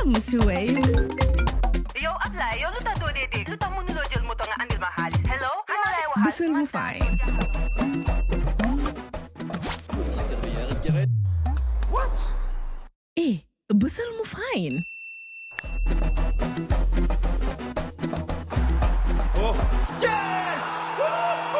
mu si Wave. Yo, apply. Yo, luta do de. Luta mënuloo jël moto nga andil ma xaalis. Hello? Bësal mu fine. What? Bësal mu fine. Oh, yes!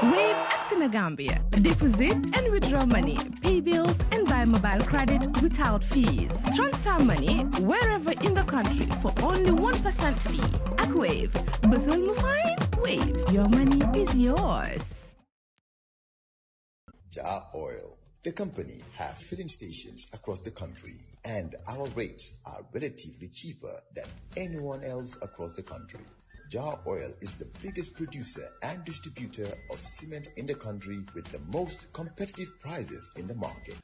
Wave acts in Gambia. Deposit and withdraw money, pay bills, and buy mobile credit without fees. Transfer money wherever in the country for only 1% fee. At Wave, Bësal mu fine. Wave, your money is yours. Jah Oil. The company have filling stations across the country, and our rates are relatively cheaper than anyone else across the country. Jah Oil is the biggest producer and distributor of cement in the country with the most competitive prices in the market.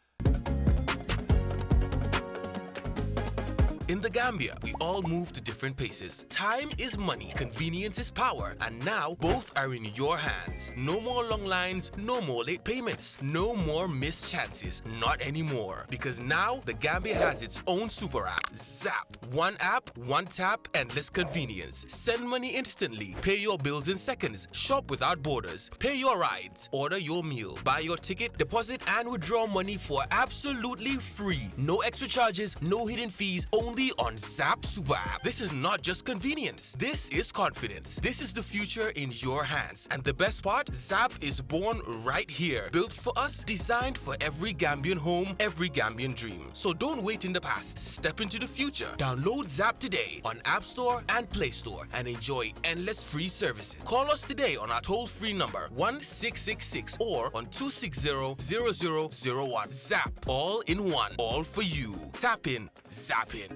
In the Gambia, we all move to different paces. Time is money, convenience is power, and now both are in your hands. No more long lines, no more late payments, no more missed chances, not anymore. Because now the Gambia has its own super app, Zap. One app, one tap, endless convenience. Send money instantly, pay your bills in seconds, shop without borders, pay your rides, order your meal, buy your ticket, deposit and withdraw money for absolutely free. No extra charges, no hidden fees, only on Zap Super App. This is not just convenience. This is confidence. This is the future in your hands. And the best part, Zap is born right here. Built for us, designed for every Gambian home, every Gambian dream. So don't wait in the past. Step into the future. Download Zap today on App Store and Play Store and enjoy endless free services. Call us today on our toll-free number 1666 or on 260-0001. Zap. All in one. All for you. Tap in. Zap in.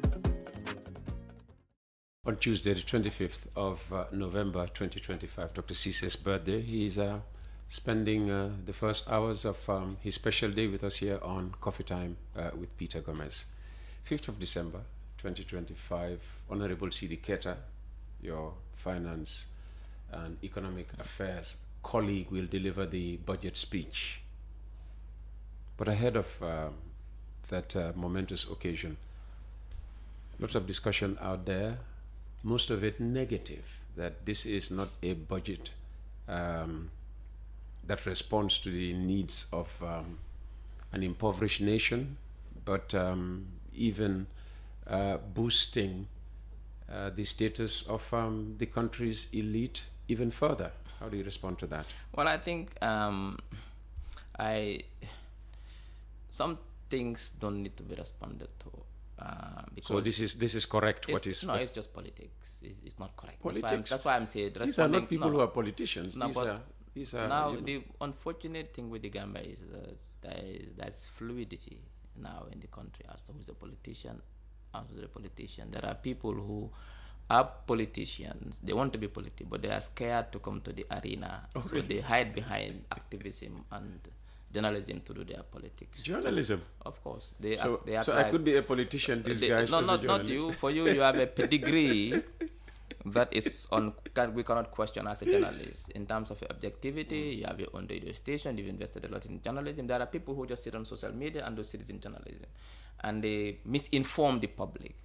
On Tuesday, the 25th of November 2025, Dr. Ceesay's birthday. He's spending the first hours of his special day with us here on Coffee Time with Peter Gomez. 5th of December 2025, Honorable C.D. Keta, your finance and economic affairs colleague, will deliver the budget speech. But ahead of that momentous occasion, lots of discussion out there, most of it negative, that this is not a budget that responds to the needs of an impoverished nation, but even boosting the status of the country's elite even further. How do you respond to that? Well, I think some things don't need to be responded to. So this is correct. It's just politics. It's not correct. Politics. That's why I'm saying. These are not people who are politicians. No, these are. Now the unfortunate thing with the Gambia is there's fluidity now in the country as to who's a politician, who's a politician. There are people who are politicians. They want to be political, but they are scared to come to the arena. Oh, so really? They hide behind activism and journalism to do their politics. Journalism? Of course. So I could be a politician disguised as a journalist. Not you. For you, you have a pedigree that is we cannot question as a journalist. In terms of objectivity, you have your own radio station, you've invested a lot in journalism. There are people who just sit on social media and do citizen journalism. And they misinform the public.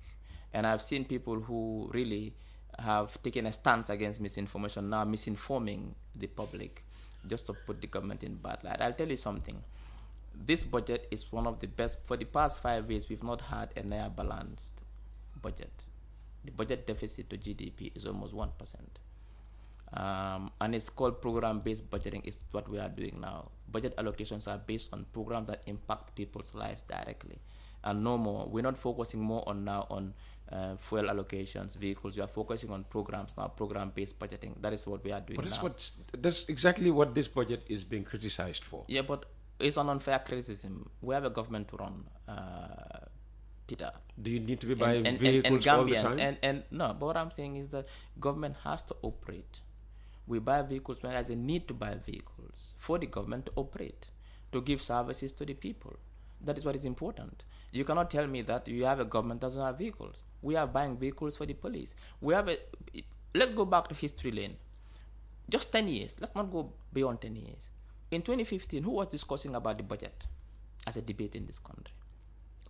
And I've seen people who really have taken a stance against misinformation, now misinforming the public, just to put the government in bad light. I'll tell you something. This budget is one of the best. For the past 5 years, we've not had a near balanced budget. The budget deficit to GDP is almost 1%. And it's called program-based budgeting. Is what we are doing now. Budget allocations are based on programs that impact people's lives directly. And no more. We're not focusing more on fuel allocations, vehicles. We are focusing on programs now, program-based budgeting. That is what we are doing now. That's exactly what this budget is being criticized for. Yeah, but it's an unfair criticism. We have a government to run, Peter. Do you need to be buying vehicles all the time? No, but what I'm saying is that government has to operate. We buy vehicles when there's a need to buy vehicles for the government to operate, to give services to the people. That is what is important. You cannot tell me that you have a government that doesn't have vehicles. We are buying vehicles for the police. Let's go back to history lane. Just 10 years. Let's not go beyond 10 years. In 2015, who was discussing about the budget as a debate in this country?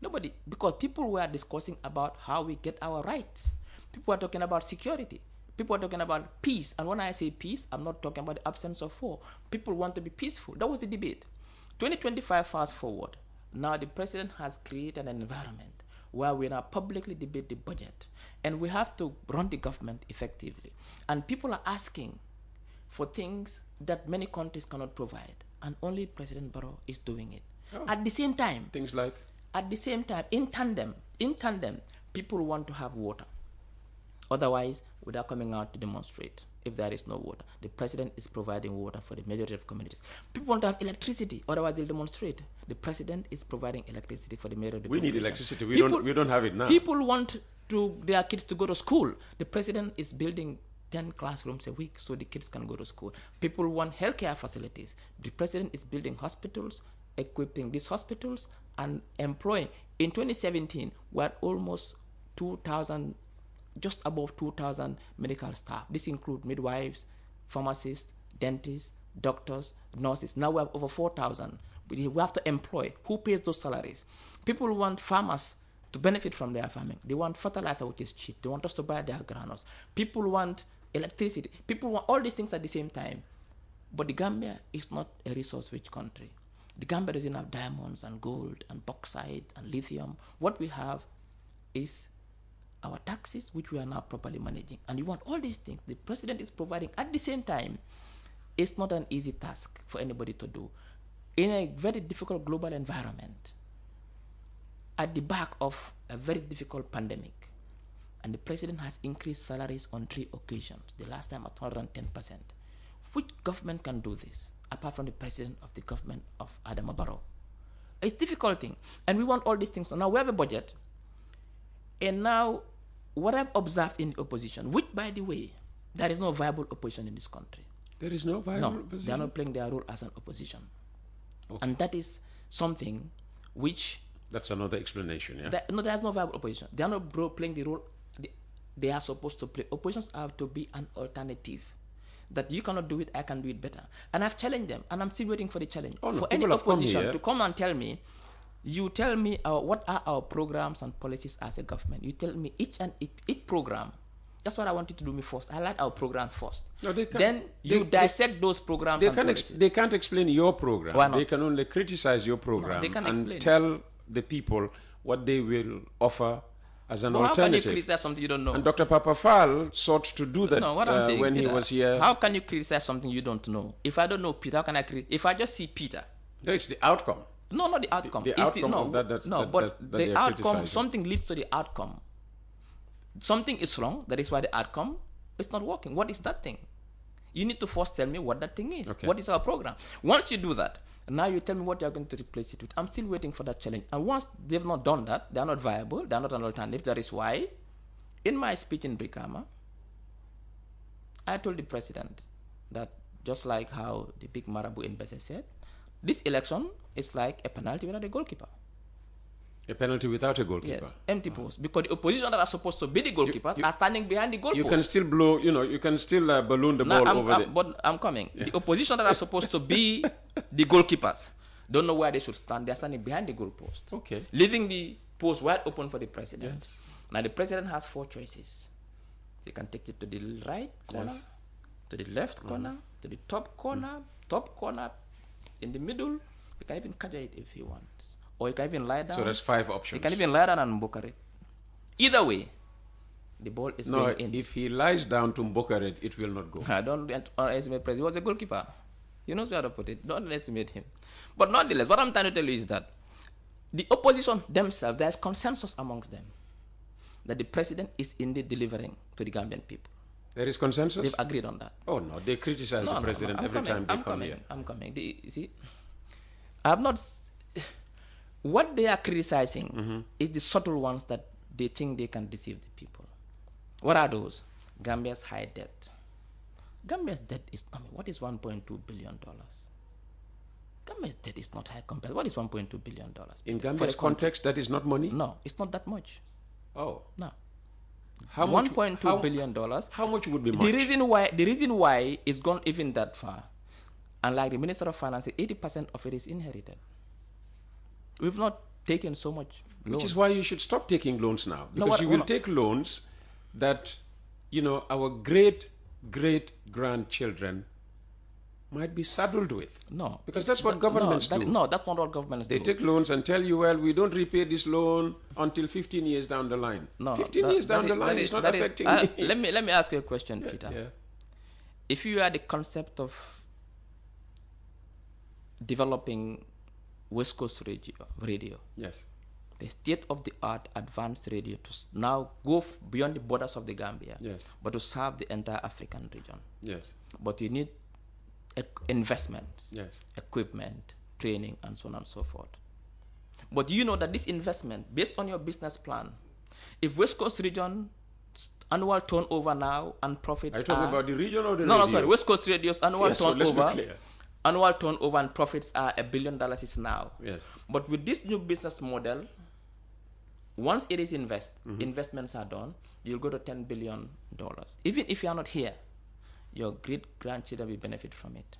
Nobody, because people were discussing about how we get our rights. People were talking about security. People are talking about peace. And when I say peace, I'm not talking about the absence of war. People want to be peaceful. That was the debate. 2025, fast forward. Now the president has created an environment where we now publicly debate the budget. And we have to run the government effectively. And people are asking for things that many countries cannot provide. And only President Barrow is doing it. Oh. At the same time, Things like? at the same time, in tandem, people want to have water. Otherwise, without coming out to demonstrate, if there is no water, the president is providing water for the majority of communities. People want to have electricity, otherwise they'll demonstrate. The president is providing electricity for the majority of the population. We need electricity. We don't have it now. People want their kids to go to school. The president is building 10 classrooms a week so the kids can go to school. People want healthcare facilities. The president is building hospitals, equipping these hospitals, and employing. In 2017, we had almost 2,000, just above 2,000 medical staff. This includes midwives, pharmacists, dentists, doctors, nurses. Now we have over 4,000. We have to employ. Who pays those salaries? People want farmers to benefit from their farming. They want fertilizer, which is cheap. They want us to buy their granules. People want electricity. People want all these things at the same time. But the Gambia is not a resource-rich country. The Gambia doesn't have diamonds and gold and bauxite and lithium. What we have is our taxes, which we are now properly managing. And you want all these things. The president is providing at the same time. It's not an easy task for anybody to do. In a very difficult global environment, at the back of a very difficult pandemic, and the president has increased salaries on 3 occasions, the last time at 110%. Which government can do this, apart from the president of the government of Adama Barrow? It's a difficult thing. And we want all these things. So now we have a budget. And now, what I've observed in the opposition, which, by the way, there is no viable opposition in this country. There is no viable opposition? They are not playing their role as an opposition. Okay. And that is something which... That's another explanation, yeah? No, there's no viable opposition. They are not playing the role they are supposed to play. Oppositions have to be an alternative. That you cannot do it, I can do it better. And I've challenged them, and I'm still waiting for the challenge. Oh, no, for any opposition to come and tell me, you tell me what are our programs and policies as a government. You tell me each program. That's what I want you to do me first. I like our programs first. No, they can't. Then you dissect those programs and policies. They can't explain your program. Why not? They can only criticize your program and tell the people what they will offer as an alternative. How can you criticize something you don't know? And Dr. Papafal sought to do that when Peter, he was here. How can you criticize something you don't know? If I don't know Peter, how can I criticize? If I just see Peter. No, it's the outcome. No, not the outcome. The outcome of that the outcome, something leads to the outcome. Something is wrong, that is why the outcome is not working. What is that thing? You need to first tell me what that thing is. Okay. What is our program? Once you do that, now you tell me what you're going to replace it with. I'm still waiting for that challenge. And once they've not done that, they're not viable, they're not an alternative. That is why, in my speech in Brikama, I told the president that just like how the big Marabu in Besse said, this election is like a penalty without a goalkeeper. A penalty without a goalkeeper? Yes, empty post. Because the opposition that are supposed to be the goalkeepers are standing behind the goalpost. You can still blow, you can still balloon the ball over there. But I'm coming. Yeah. The opposition that are supposed to be the goalkeepers don't know where they should stand. They're standing behind the goalpost. Okay. Leaving the post wide open for the president. Yes. Now the president has 4 choices. They can take it to the right corner, to the left corner, to the top corner, in the middle. You can even catch it if he wants. Or you can even lie down. So there's 5 options. You can even lie down and Mbokare. Either way, the ball is going in. If he lies down to Mbokare, it will not go. I don't underestimate President. He was a goalkeeper. He knows where to put it. Don't underestimate him. But nonetheless, what I'm trying to tell you is that the opposition themselves, there's consensus amongst them that the president is indeed delivering to the Gambian people. There is consensus? They've agreed on that. Oh no, they criticize the president every time they come here. I'm coming. You see, I'm not... What they are criticizing is the subtle ones that they think they can deceive the people. What are those? Gambia's high debt. Gambia's debt is, what is $1.2 billion? Gambia's debt is not high compared. What is $1.2 billion? In Gambia's context, that is not money? No, it's not that much. Oh. No. How much? $1.2 billion. How much would be much? The reason why it's gone even that far, and like the Minister of Finance, 80% of it is inherited. We've not taken so much loan. Which is why you should stop taking loans now. Because you will take loans that, our great-great-grandchildren might be saddled with. No. Because that's what governments do. No, that's not what governments do. They take loans and tell you, well, we don't repay this loan until 15 years down the line. No. 15 years down the line is not affecting me. Let me ask you a question, Peter. Yeah. If you had the concept of developing West Coast radio, yes, the state-of-the-art advanced radio to now go beyond the borders of the Gambia, yes, but to serve the entire African region. yes, But you need investments, yes, equipment, training, and so on and so forth. But you know that this investment, based on your business plan, if West Coast region annual turnover now and profits are you talking about the region or the no, radio? No, sorry, West Coast radio's annual turnover. Annual turnover and profits are $1 billion is now. Yes. But with this new business model, once it is investments are done, you'll go to $10 billion. Even if you are not here, your great-grandchildren will benefit from it.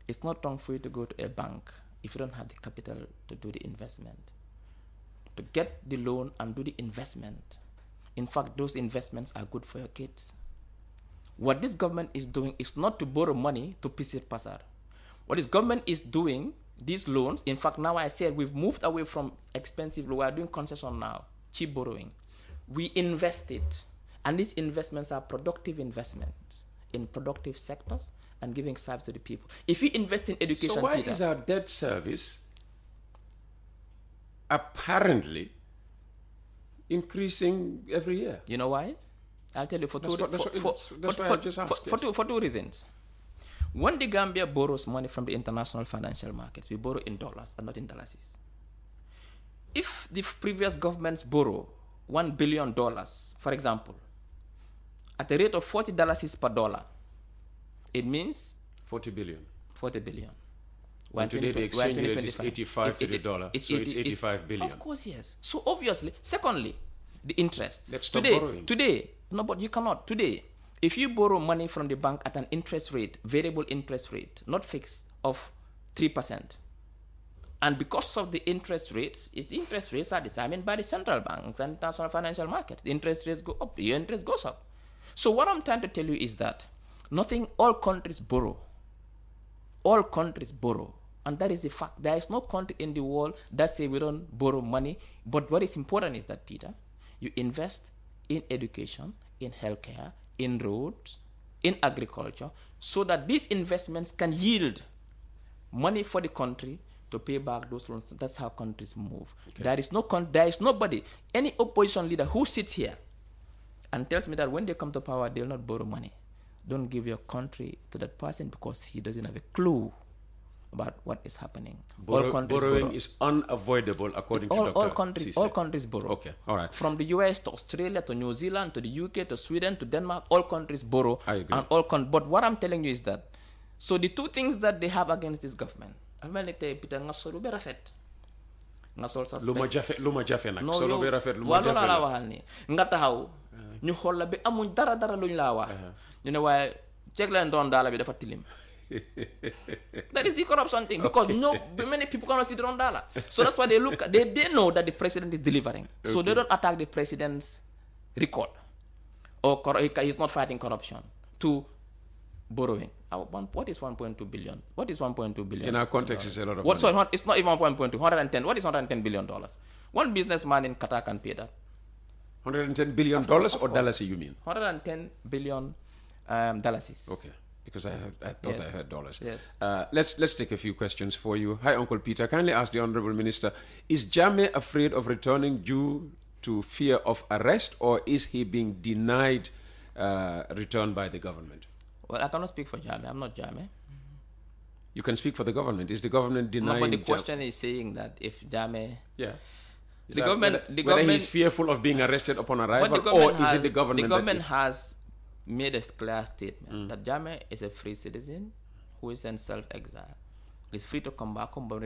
It's not wrong for you to go to a bank if you don't have the capital to do the investment. To get the loan and do the investment. In fact, those investments are good for your kids. What this government is doing is not to borrow money to pisir pasar. What this government is doing, these loans, in fact, now I said we've moved away from expensive loan. We are doing concession now, cheap borrowing. We invested, and these investments are productive investments in productive sectors and giving service to the people. If we invest in education, so why Peter, is our debt service apparently increasing every year? You know why? I'll tell you for two reasons. When the Gambia borrows money from the international financial markets, we borrow in dollars and not in dollars. If the previous governments borrow $1 billion, for example, at a rate of $40 per dollar, it means 40 billion. 40 billion. And today the exchange rate is 85 to the dollar, so it's 85 billion. Of course, yes. So obviously, secondly, the interest. Let's stop borrowing. But you cannot. Today, if you borrow money from the bank at an interest rate, variable interest rate, not fixed, of 3%, and because of the interest rates are determined by the central banks and international financial market. The interest rates go up, your interest goes up. So what I'm trying to tell you is that all countries borrow. All countries borrow. And that is the fact. There is no country in the world that say we don't borrow money. But what is important is that, Peter, you invest in education, in healthcare, in roads, in agriculture, so that these investments can yield money for the country to pay back those loans. That's how countries move. Okay. There is nobody, any opposition leader who sits here and tells me that when they come to power, they will not borrow money. Don't give your country to that person because he doesn't have a clue about what is happening. Borrowing is unavoidable according to Dr. Ceesay. All countries borrow. Okay, all right. From the US to Australia to New Zealand to the UK to Sweden to Denmark, all countries borrow. I agree. And but what I'm telling you is that, so the two things that they have against this government, luma jafe nak solo be rafet luma jafe jafe la waxal ni nga taxaw ñu xol la bi amuñ dara luñ la wax ñu ne waaye ceeg leen doon daala bi dafa tilim. That is the corruption thing, because many people cannot see the dollar. So that's why they know that the president is delivering. Okay. So they don't attack the president's record or he's not fighting corruption to borrowing. What is 1.2 billion? What is 1.2 billion? In our context, it's a lot of money. So it's not even 1.2, 110. What is $110 billion? One businessman in Qatar can pay that. $110 billion or dollars, you mean? $110 billion dollars. Okay. Because I thought I heard dollars. Yes. Let's take a few questions for you. Hi, Uncle Peter. Kindly ask the Honorable Minister, is Jammeh afraid of returning due to fear of arrest, or is he being denied return by the government? Well, I cannot speak for Jammeh. I'm not Jammeh. You can speak for the government. Is the government denying? No, but the question is saying that if Jammeh... Yeah. The government... Whether he's fearful of being arrested upon arrival, or is it the government? The government has made a clear statement that Jammeh is a free citizen who is in self-exile. He's free to come back home, but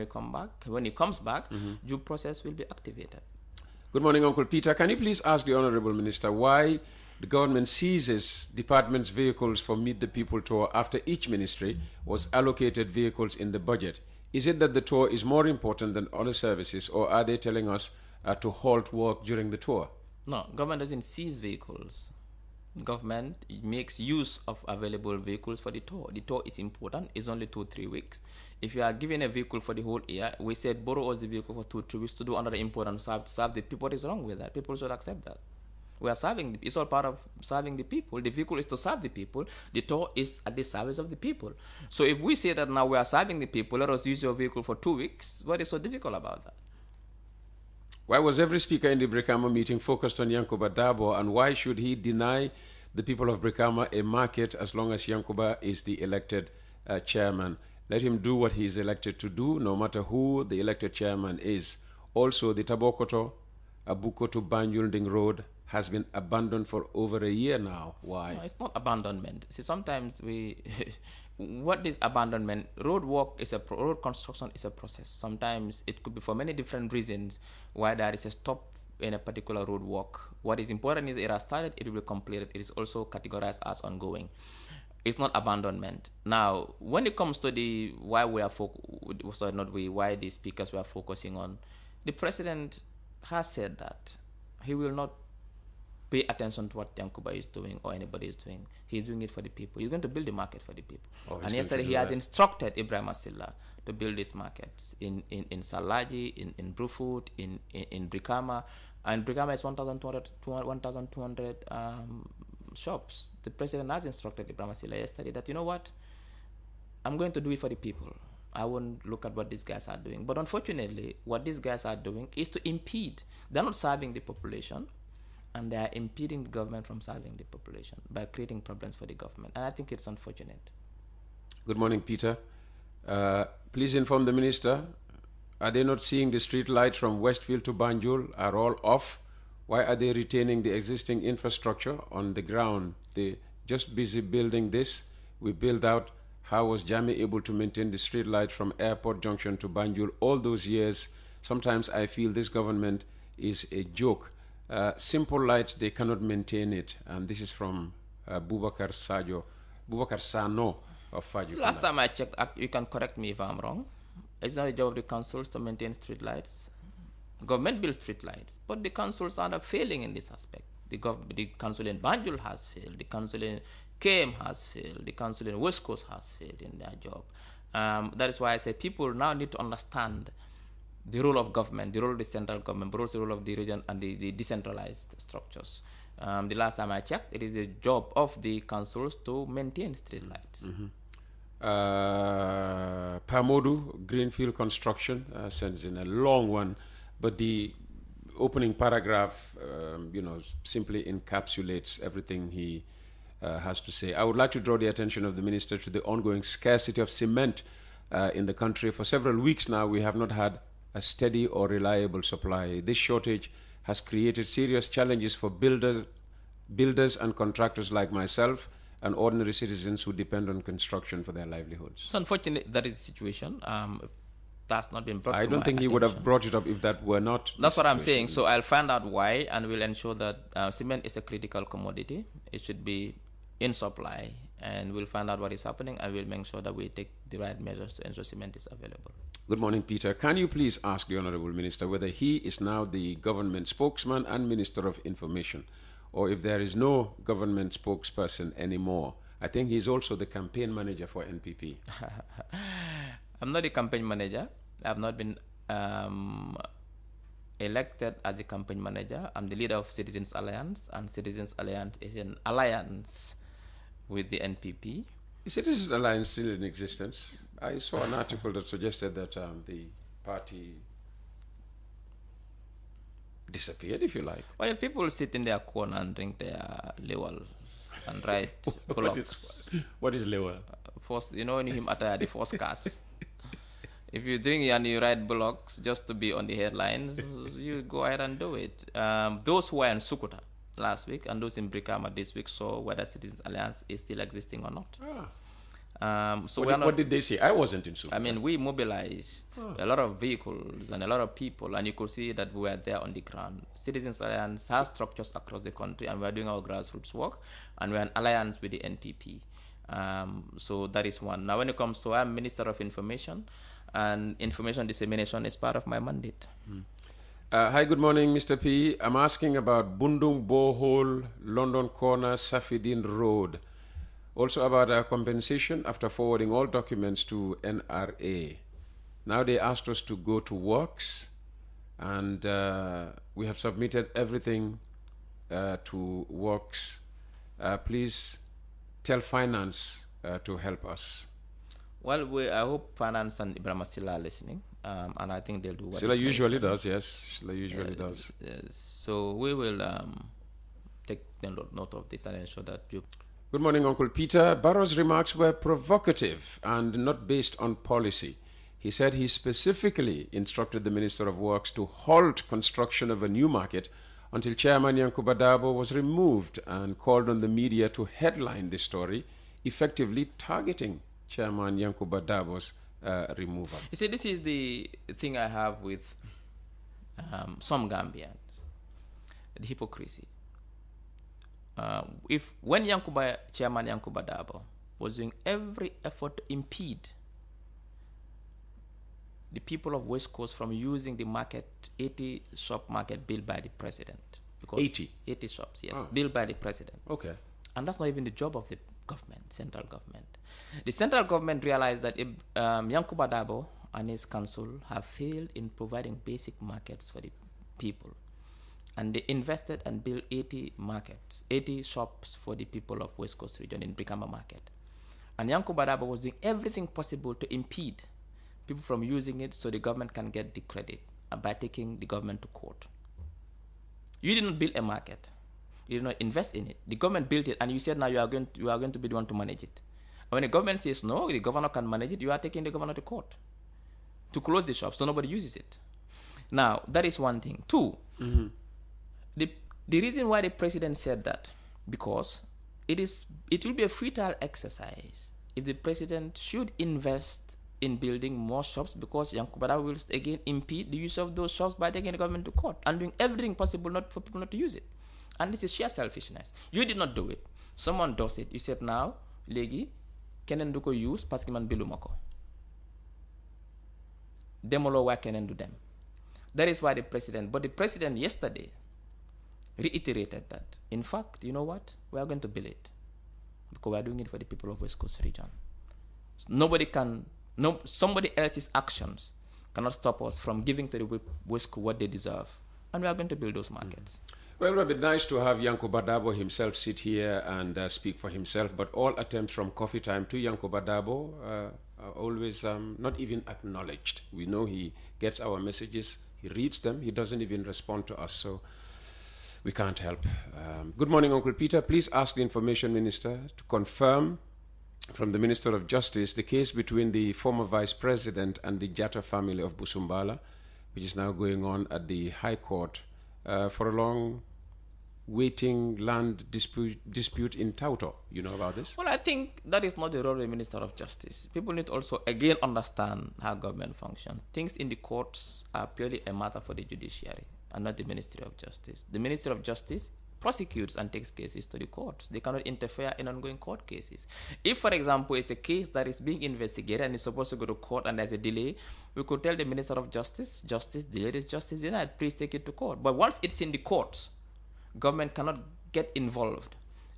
when he comes back, due process will be activated. Good morning, Uncle Peter. Can you please ask the Honorable Minister why the government seizes departments' vehicles for Meet the People tour after each ministry was allocated vehicles in the budget? Is it that the tour is more important than other services, or are they telling us to halt work during the tour? No, government doesn't seize vehicles. Government makes use of available vehicles for the tour. The tour is important. It's only 2-3 weeks. If you are given a vehicle for the whole year, we said borrow us the vehicle for 2-3 weeks to do another important serve to serve the people. What is wrong with that? People should accept that. We are serving. It's all part of serving the people. The vehicle is to serve the people. The tour is at the service of the people. So if we say that now we are serving the people, let us use your vehicle for 2 weeks. What is so difficult about that? Why was every speaker in the Brikama meeting focused on Yankuba Dabo, and why should he deny the people of Brikama a market as long as Yankuba is the elected chairman? Let him do what he is elected to do, no matter who the elected chairman is. Also, the Tabokoto, Abukoto Banyulding Road has been abandoned for over a year now. Why? No, it's not abandonment. See, sometimes we... What is abandonment? Road construction is a process. Sometimes it could be for many different reasons why there is a stop in a particular road work. What is important is it has started, it will be completed. It is also categorized as ongoing. It's not abandonment. Now, when it comes to the why why the speakers were focusing on, the president has said that he will not pay attention to what Yankuba is doing or anybody is doing. He's doing it for the people. He's going to build the market for the people. And yesterday he has instructed Ibrahim Asila to build these markets in Salaji, in Brufut, in Brikama. And Brikama is 1,200 shops. The president has instructed Ibrahim Asila yesterday that, you know what, I'm going to do it for the people. I won't look at what these guys are doing. But unfortunately, what these guys are doing is to impede. They're not serving the population, and they are impeding the government from serving the population by creating problems for the government. And I think it's unfortunate. Good morning, Peter. Please inform the minister, are they not seeing the street lights from Westfield to Banjul are all off? Why are they retaining the existing infrastructure on the ground? They just busy building this. We build out. How was Jami able to maintain the street light from Airport Junction to Banjul all those years? Sometimes I feel this government is a joke. Simple lights, they cannot maintain it. And this is from Bubakar Sano of Faju. Last time I checked, you can correct me if I'm wrong, it's not the job of the councils to maintain street lights. Government builds street lights, but the councils are failing in this aspect. The council in Banjul has failed, the council in KM has failed, the council in West Coast has failed in their job. That is why I say people now need to understand the role of government, the role of the central government, but also the role of the region and the decentralized structures. The last time I checked, it is the job of the councils to maintain street lights. Pamodu, Greenfield Construction, sends in a long one, but the opening paragraph, simply encapsulates everything he has to say. I would like to draw the attention of the minister to the ongoing scarcity of cement in the country. For several weeks now, we have not had a steady or reliable supply. This shortage has created serious challenges for builders and contractors like myself and ordinary citizens who depend on construction for their livelihoods. It's unfortunate that is the situation. That's not been brought to my I don't think he would have brought it up if that were not. That's what I'm saying. So I'll find out why, and we'll ensure that cement is a critical commodity. It should be in supply, and we'll find out what is happening, and we'll make sure that we take the right measures to ensure cement is available. Good morning, Peter. Can you please ask the Honorable Minister whether he is now the government spokesman and Minister of Information, or if there is no government spokesperson anymore? I think he's also the campaign manager for NPP. I'm not a campaign manager. I've not been elected as a campaign manager. I'm the leader of Citizens Alliance, and Citizens Alliance is an alliance with the NPP. Is Citizens Alliance still in existence? I saw an article that suggested that the party disappeared, if you like. Well, if people sit in their corner and drink their lewal and write blogs. What is lewal? When you him at the first cast. If you drink and you write blogs just to be on the headlines, you go ahead and do it. Those who were in Sukuta last week and those in Brikama this week saw whether Citizens Alliance is still existing or not. What did they say? I wasn't in Sukuta. I mean, we mobilized a lot of vehicles and a lot of people, and you could see that we were there on the ground. Citizens Alliance has structures across the country, and we're doing our grassroots work, and we're an alliance with the NPP. So that is one. Now, when it comes to I'm Minister of Information, and information dissemination is part of my mandate. Hi, good morning, Mr. P. I'm asking about Bundung Borehole, London Corner, Safidin Road. Also about compensation after forwarding all documents to NRA. Now they asked us to go to Works, and we have submitted everything to Works. Please tell Finance to help us. Well, I hope Finance and Ibrahim still are listening, and I think they'll do what Sila usually does, yes. Sila usually does. Yes. So we will take note of this and ensure that you... Good morning, Uncle Peter. Barrow's remarks were provocative and not based on policy. He said he specifically instructed the Minister of Works to halt construction of a new market until Chairman Yankuba Dabo was removed, and called on the media to headline this story, effectively targeting Chairman Yankuba Dabo's removal. You see, this is the thing I have with some Gambians, the hypocrisy. When Chairman Yankuba Dabo was doing every effort to impede the people of West Coast from using the market, 80 shop market built by the president. Because 80 shops, yes, built by the president. Okay. And that's not even the job of the government, central government. The central government realized that Yankuba Dabo and his council have failed in providing basic markets for the people. And they invested and built 80 markets, 80 shops for the people of West Coast region in Brikama market. And Yankuba Dabo was doing everything possible to impede people from using it so the government can get the credit by taking the government to court. You did not build a market. You did not invest in it. The government built it, and you said now you are going to be the one to manage it. And when the government says no, the governor can manage it, you are taking the governor to court to close the shop so nobody uses it. Now, that is one thing. Two, the reason why the president said that, because it will be a futile exercise if the president should invest in building more shops, because Yankuba Dabo will again impede the use of those shops by taking the government to court and doing everything possible not for people not to use it. And this is sheer selfishness. You did not do it. Someone does it. You said now, legi, kenen du ko use parce que man bilumako. Demolo wa kenen do them. That is why the president yesterday reiterated that. In fact, you know what? We are going to build it because we are doing it for the people of West Coast region. Somebody else's actions cannot stop us from giving to the West Coast what they deserve. And we are going to build those markets. Well, it would be nice to have Yankuba Dabo himself sit here and speak for himself, but all attempts from Coffee Time to Yankuba Dabo are always not even acknowledged. We know he gets our messages, he reads them, he doesn't even respond to us, so we can't help. Good morning, Uncle Peter. Please ask the Information Minister to confirm from the Minister of Justice the case between the former Vice President and the Jatta family of Busumbala, which is now going on at the High Court for a long waiting land dispute in Tauto. You know about this? Well, I think that is not the role of the Minister of Justice. People need to also again understand how government functions. Things in the courts are purely a matter for the judiciary and not the Ministry of Justice. The Ministry of Justice prosecutes and takes cases to the courts. They cannot interfere in ongoing court cases. If, for example, it's a case that is being investigated and is supposed to go to court and there's a delay, we could tell the Minister of Justice, delay is justice denied, please take it to court. But once it's in the courts, government cannot get involved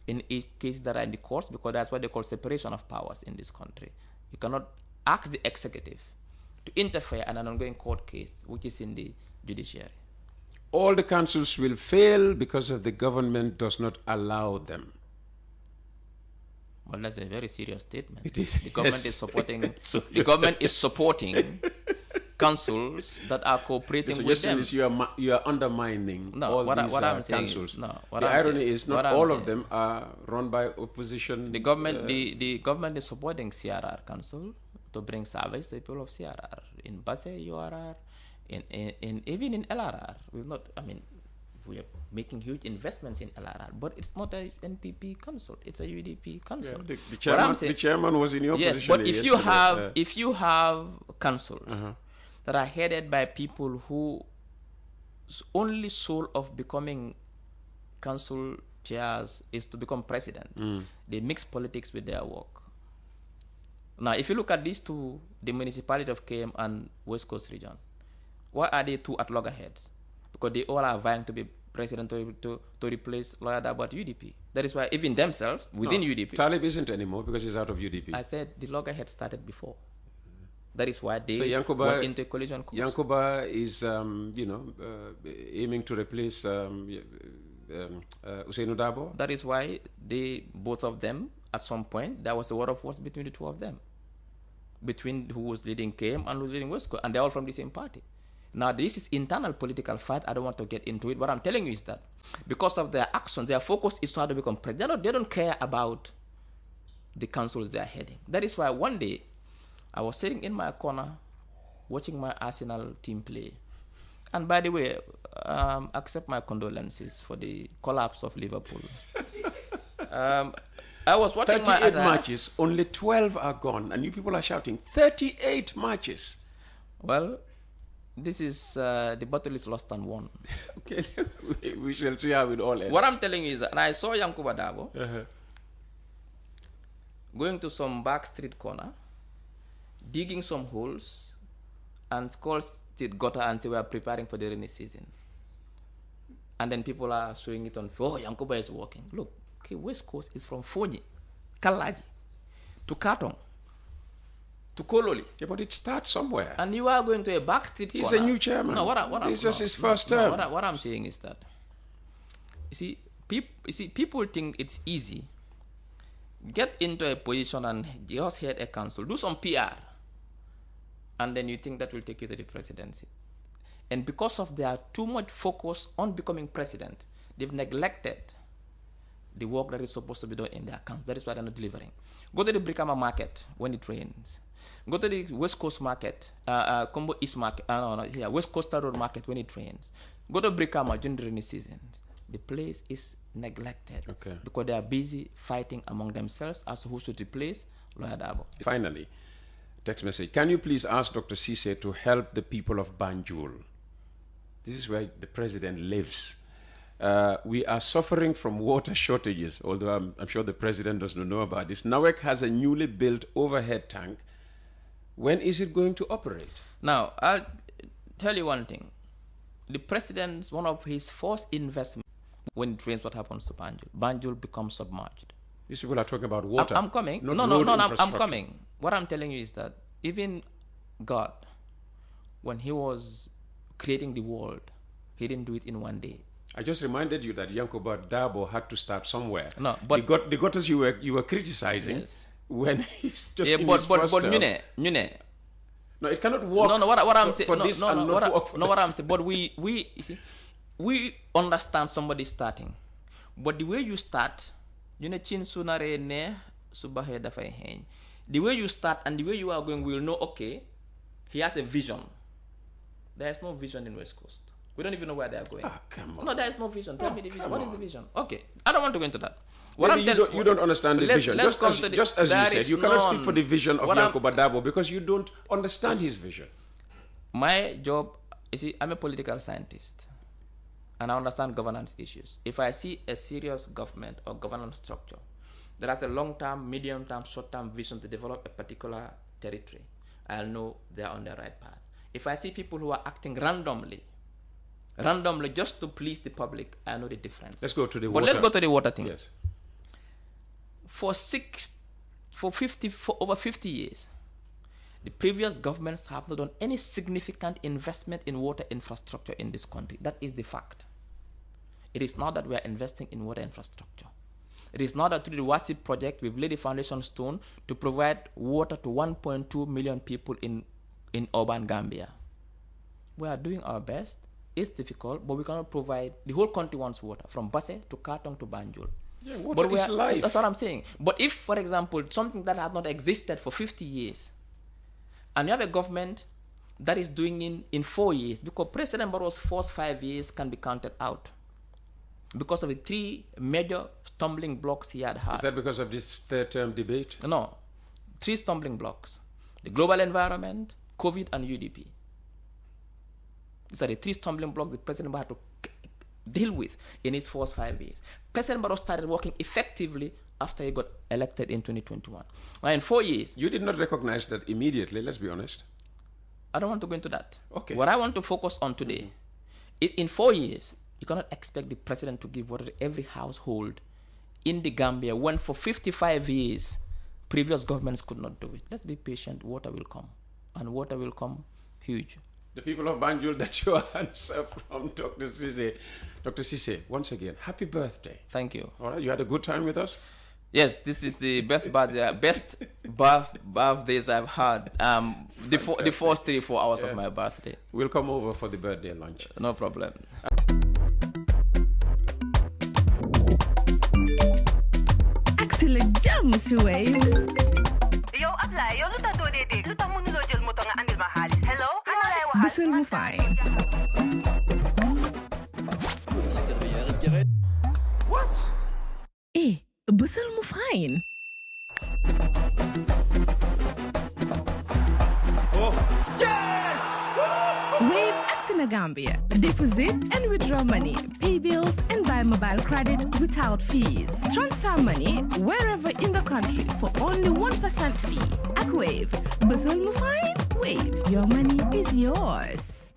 in cases that are in the courts, because that's what they call separation of powers in this country. You cannot ask the executive to interfere in an ongoing court case, which is in the judiciary. All the councils will fail because of the government does not allow them. Well, that's a very serious statement. It is. The government is supporting. The government is supporting councils that are cooperating with them. Is you are undermining all these councils. The irony is not all of them are run by opposition. The government, the government is supporting CRR council to bring service to the people of CRR in Basse, URR. Even in LRR, we are making huge investments in LRR, but it's not a NPP council; it's a UDP council. Yeah, the chairman was in your position. Yes, but if you have councils that are headed by people whose only soul of becoming council chairs is to become president, they mix politics with their work. Now, if you look at these two, the municipality of KM and West Coast region, why are they two at loggerheads? Because they all are vying to be president to replace Lawyer Dabo at UDP. That is why even themselves, within UDP... Talib isn't anymore because he's out of UDP. I said the loggerhead started before. That is why they Yankuba, went into collision course. Yankuba is, aiming to replace Usainu Dabo. That is why both of them, at some point, there was a war of words between the two of them. Between who was leading KM and who was leading West Coast. And they're all from the same party. Now, this is internal political fight. I don't want to get into it. What I'm telling you is that because of their actions, their focus is how to become president. They don't care about the councils they are heading. That is why one day, I was sitting in my corner watching my Arsenal team play. And by the way, accept my condolences for the collapse of Liverpool. I was watching 38 matches, only 12 are gone. And you people are shouting, 38 matches. Well, this is, the battle is lost and won. Okay, we shall see how it all ends. What I'm telling you is that, and I saw Yankuba Dabo going to some back street corner, digging some holes, and call it gutter and say we are preparing for the rainy season. And then people are showing it on, oh, Yankuba is walking. Look, okay, West Coast is from Fonyi, Kalaji, to Katong, to Kololi. Yeah, but it starts somewhere. And you are going to a back street corner. He's a new chairman. No, it's just his first term. What I'm saying is that, you see, people think it's easy. Get into a position and just head a council, do some PR, and then you think that will take you to the presidency. And because of their too much focus on becoming president, they've neglected the work that is supposed to be done in their council. That is why they're not delivering. Go to the Brikama market when it rains. Go to the West Coast market, Combo East market, West Coast Road market when it rains. Go to Brikama during the rainy seasons. The place is neglected because they are busy fighting among themselves as to who should replace Lawyer Dabo. Finally, text message. Can you please ask Dr. Ceesay to help the people of Banjul? This is where the president lives. We are suffering from water shortages, although I'm sure the president doesn't know about this. NAWEC has a newly built overhead tank. When is it going to operate? Now, I'll tell you one thing. The president's, one of his first investments, when it rains, what happens to Banjul? Banjul becomes submerged. These people are talking about water. I'm coming. No, I'm coming. What I'm telling you is that even God, when he was creating the world, he didn't do it in one day. I just reminded you that Yankuba Dabo had to start somewhere. No, but the gutters you were criticizing, yes, when he's just in but his first term. No, it cannot work. No, what I'm saying. What I'm saying. But we you see, we understand somebody starting, but the way you start, chin sunare ne subahe dafay hen. The way you start and the way you are going, we'll know. Okay, he has a vision. There is no vision in West Coast. We don't even know where they are going. Come on. No, there is no vision. Tell me the vision. What is the vision? Okay, I don't want to go into that. You don't understand the vision. Just as you said, you cannot speak for the vision of Yankuba Dabo because you don't understand his vision. My job, you see, I'm a political scientist and I understand governance issues. If I see a serious government or governance structure that has a long-term, medium-term, short-term vision to develop a particular territory, I'll know they're on the right path. If I see people who are acting randomly just to please the public, I know the difference. Let's go to the water. But let's go to the water thing. Yes. For over 50 years, the previous governments have not done any significant investment in water infrastructure in this country. That is the fact. It is not that we are investing in water infrastructure. It is not that through the WASIP project we've laid the foundation stone to provide water to 1.2 million people in urban Gambia. We are doing our best. It's difficult, but we cannot provide. The whole country wants water, from Basse to Katong to Banjul. Yeah, water is life. That's what I'm saying. But if, for example, something that has not existed for 50 years, and you have a government that is doing it in 4 years, because President Barrow's first 5 years can be counted out because of the 3 major stumbling blocks he had. Is that because of this third-term debate? No. 3 stumbling blocks. The global environment, COVID, and UDP. These are the 3 stumbling blocks the President had to deal with in his first 5 years. President Barrow started working effectively after he got elected in 2021. Now, in 4 years... You did not recognize that immediately, let's be honest. I don't want to go into that. Okay. What I want to focus on today is in 4 years, you cannot expect the president to give water to every household in the Gambia when for 55 years, previous governments could not do it. Let's be patient. Water will come. And water will come huge. The people of Banjul, that's your answer from Dr. Ceesay. Dr. Ceesay, once again, happy birthday. Thank you. All right, you had a good time with us? Yes, this is the best birthdays I've had. The first 3-4 hours of my birthday. We'll come over for the birthday lunch. No problem. Excellent jam, Mr. Wave. Yo, apply. Yo, luta do de de. Luta mo nulo jël moto nga andil ma xaalis. Hello? Bisul mu fine. What? Bisul mu fine. Oh, yes! Wave Accina Gambia. Deposit and withdraw money, pay bills and buy mobile credit without fees. Transfer money wherever in the country for only 1% fee. At Wave. Bisul mu fine? Wave. Your money is yours.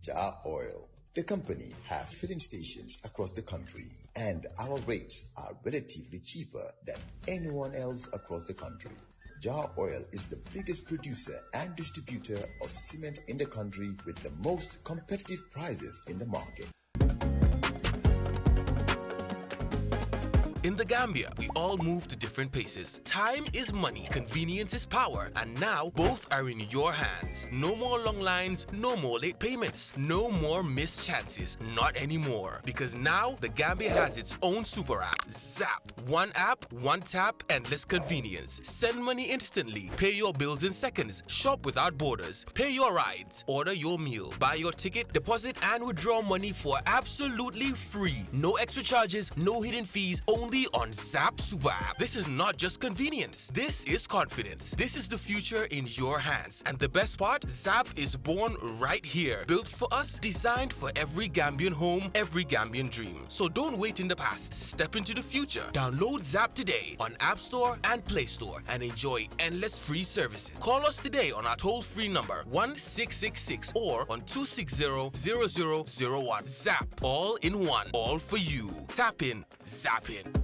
Jah Oil, the company, have filling stations across the country, and our rates are relatively cheaper than anyone else across the country. Jah Oil is the biggest producer and distributor of cement in the country with the most competitive prices in the market. In the Gambia, we all move to different paces. Time is money, convenience is power, and now both are in your hands. No more long lines, no more late payments, no more missed chances, not anymore. Because now the Gambia has its own super app, Zap. One app, one tap, endless convenience. Send money instantly, pay your bills in seconds, shop without borders, pay your rides, order your meal, buy your ticket, deposit and withdraw money for absolutely free. No extra charges, no hidden fees, only on Zap Super App. This is not just convenience. This is confidence. This is the future in your hands. And the best part, Zap is born right here. Built for us, designed for every Gambian home, every Gambian dream. So don't wait in the past. Step into the future. Download Zap today on App Store and Play Store and enjoy endless free services. Call us today on our toll-free number 1666 or on 260-0001. Zap. All in one. All for you. Tap in. Zap in.